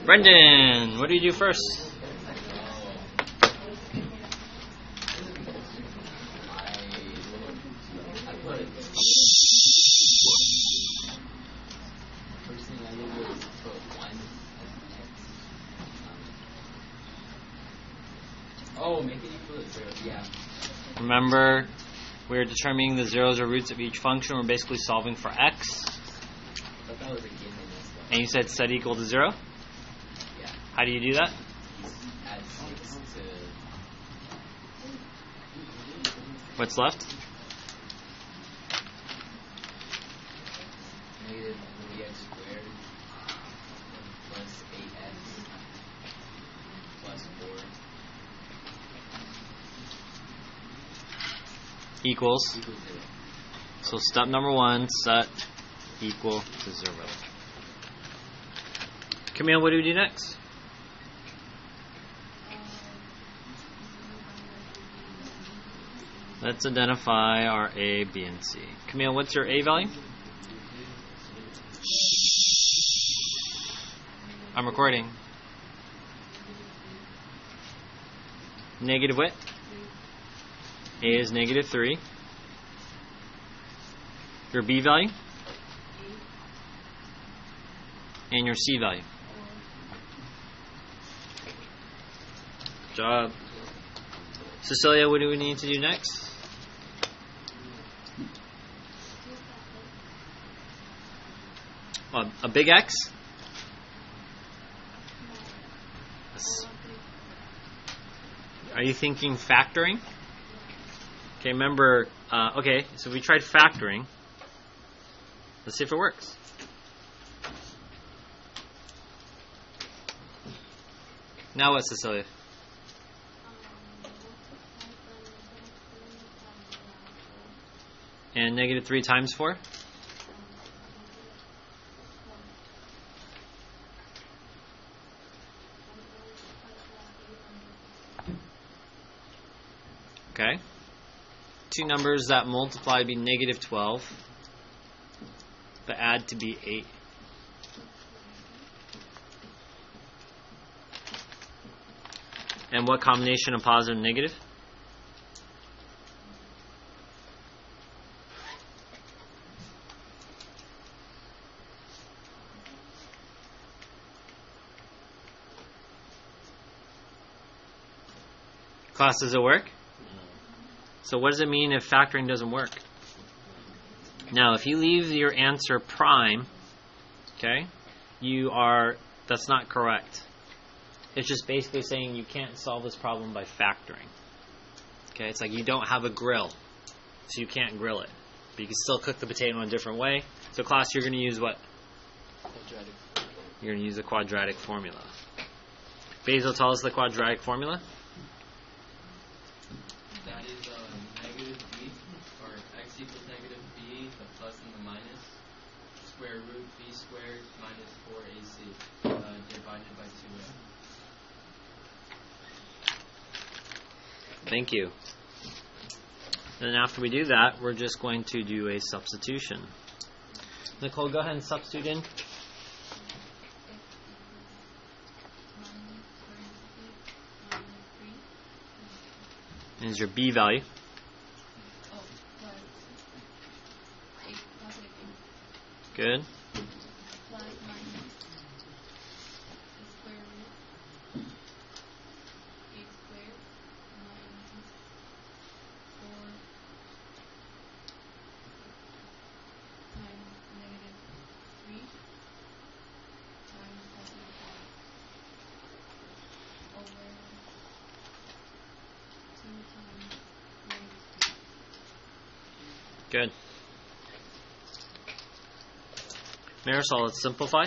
Brendan, what do you do first? Oh, make it equal to 0, yeah. Remember, we're determining the zeros or roots of each function. We're basically solving for x. But that was a given. And you said set equal to 0? Yeah. How do you do that? Add 6 to... What's left? Negative 3x squared plus 8x plus 4 Equals. equals 0. So step number 1, set equal to 0. Camille, what do we do next? Let's identify our A, B, and C. Camille, what's your A value? I'm recording. Negative what? A is negative 3. Your B value? And your C value? Good job. Cecilia, what do we need to do next? A big X? Are you thinking factoring? Okay, remember, okay, so we tried factoring. Let's see if it works. Now what, Cecilia? And negative 3 times 4? Okay. Two numbers that multiply be negative 12, but add to be 8. And what combination of positive and negative? Class, does it work? So what does it mean if factoring doesn't work? Now, if you leave your answer prime, okay, that's not correct. It's just basically saying you can't solve this problem by factoring. Okay, it's like you don't have a grill, so you can't grill it. But you can still cook the potato in a different way. So class, you're going to use what? Quadratic. You're going to use the quadratic formula. Basil, tell us the quadratic formula. That is negative b, or x equals negative b, the plus and the minus, square root b squared minus 4ac, divided by 2a. Thank you. Then after we do that, we're just going to do a substitution. Nicole, go ahead and substitute in. Is your B value. Good. Good. Marisol, let's simplify.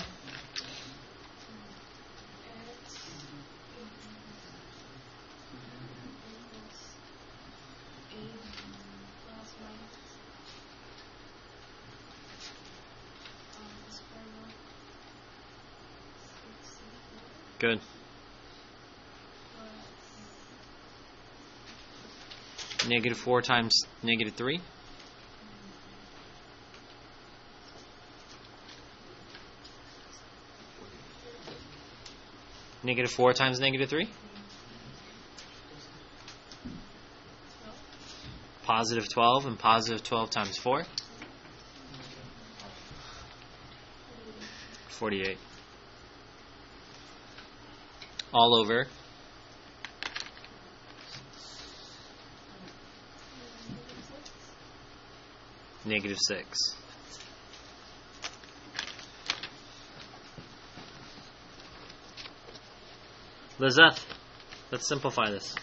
Good. Negative 4 times negative 3. Negative 4 times negative 3? Positive 12, and positive 12 times 4? 48. All over negative 6. Lizeth, let's simplify this.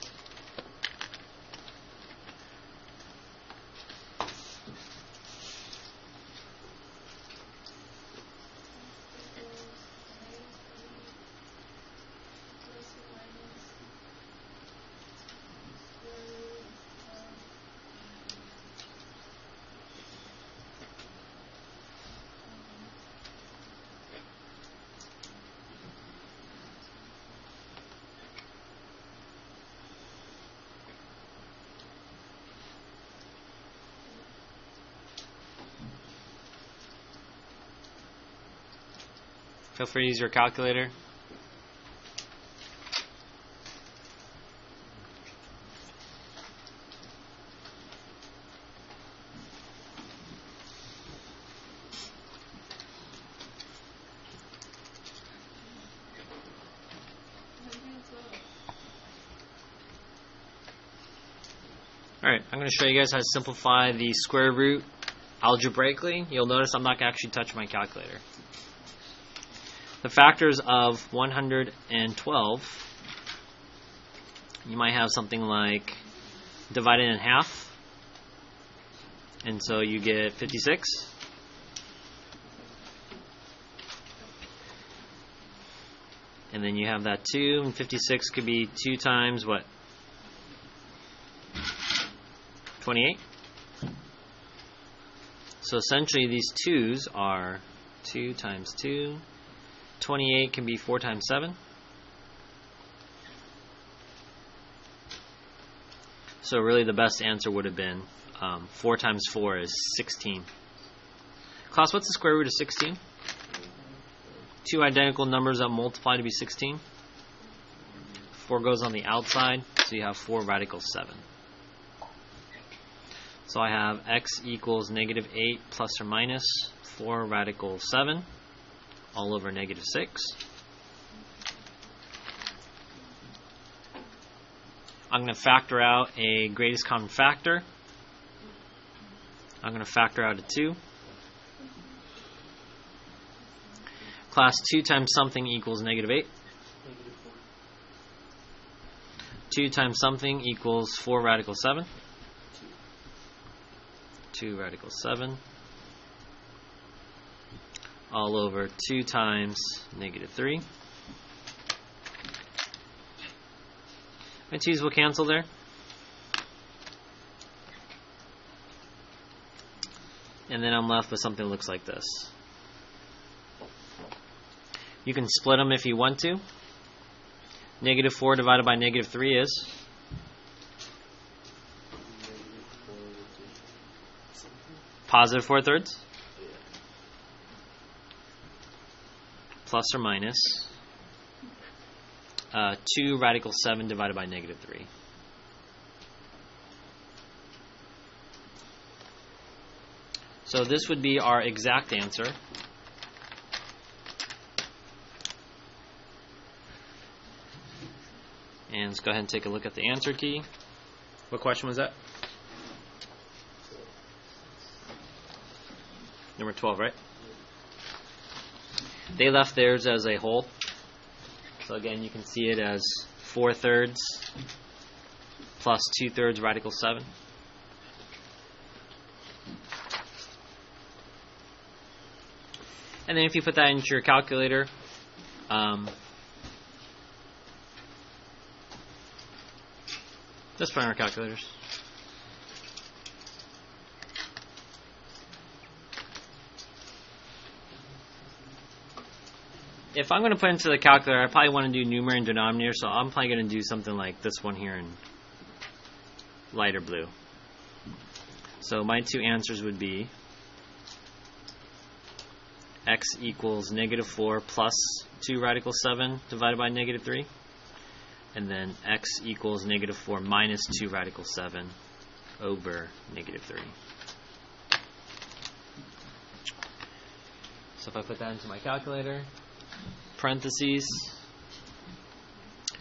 Feel free to use your calculator. Alright, I'm going to show you guys how to simplify the square root algebraically. You'll notice I'm not going to actually touch my calculator. The factors of 112, you might have something like divided in half, and so you get 56. And then you have that 2, and 56 could be 2 times what? 28. So essentially these 2's are 2 times 2. 28 can be 4 times 7. So really the best answer would have been 4 times 4 is 16. Class, what's the square root of 16? 2 identical numbers that multiply to be 16. 4 goes on the outside, so you have 4 radical 7. So I have x equals negative 8 plus or minus 4 radical 7 all over negative 6. I'm going to factor out a greatest common factor. I'm going to factor out a 2. Class 2 times something equals negative 8. 2 times something equals 4 radical 7. 2 radical 7 all over 2 times negative 3. My 2's will cancel there. And then I'm left with something that looks like this. You can split them if you want to. Negative 4 divided by negative 3 is? Positive 4/3? Plus or minus 2 radical 7 divided by negative 3. So this would be our exact answer. And let's go ahead and take a look at the answer key. What question was that? Number 12, right? They left theirs as a whole. So again, you can see it as 4/3 plus 2/3 radical 7. And then if you put that into your calculator, let's put on our calculators. If I'm going to put into the calculator, I probably want to do numerator and denominator, so I'm probably going to do something like this one here in lighter blue. So my 2 answers would be x equals negative 4 plus 2 radical 7 divided by negative 3. And then x equals negative 4 minus 2 radical 7 over negative 3. So if I put that into my calculator, parentheses.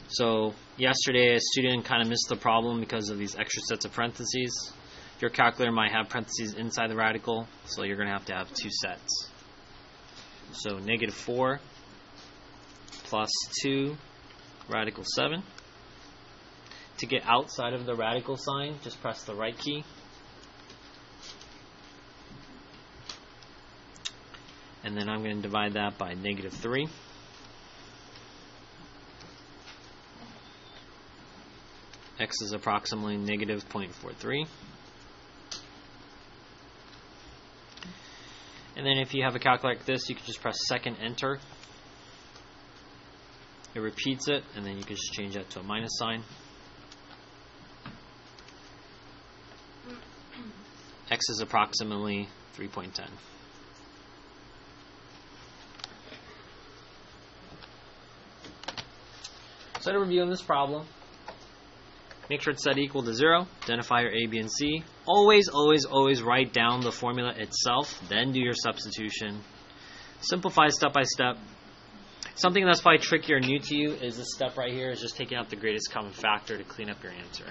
So yesterday a student kind of missed the problem because of these extra sets of parentheses. Your calculator might have parentheses inside the radical, so you're going to have 2 sets. So negative 4 plus 2 radical 7. To get outside of the radical sign, just press the right key. And then I'm going to divide that by negative 3. X is approximately negative 0.43. And then if you have a calculator like this, you can just press second enter. It repeats it, and then you can just change that to a minus sign. X is approximately 3.10. So to review on this problem, make sure it's set equal to 0. Identify your A, B, and C. Always, always, always write down the formula itself, then do your substitution. Simplify step by step. Something that's probably trickier and new to you is this step right here, is just taking out the greatest common factor to clean up your answer.